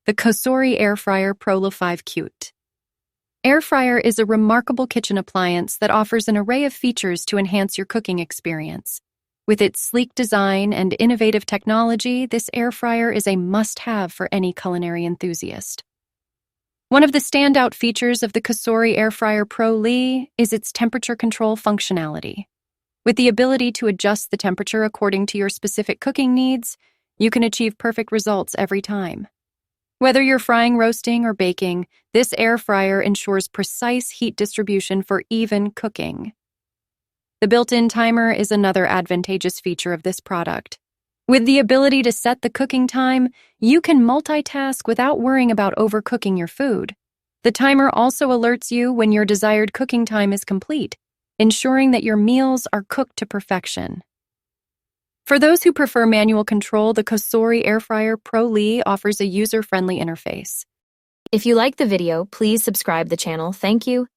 the COSORI Air Fryer Pro 5 Cute. Air fryer is a remarkable kitchen appliance that offers an array of features to enhance your cooking experience. With its sleek design and innovative technology, this air fryer is a must-have for any culinary enthusiast. One of the standout features of the COSORI Air Fryer Pro is its temperature control functionality. With the ability to adjust the temperature according to your specific cooking needs, you can achieve perfect results every time. Whether you're frying, roasting, or baking, this air fryer ensures precise heat distribution for even cooking. The built-in timer is another advantageous feature of this product. With the ability to set the cooking time, you can multitask without worrying about overcooking your food. The timer also alerts you when your desired cooking time is complete, ensuring that your meals are cooked to perfection. For those who prefer manual control, the COSORI Air Fryer Pro offers a user-friendly interface. If you like the video, please subscribe the channel. Thank you.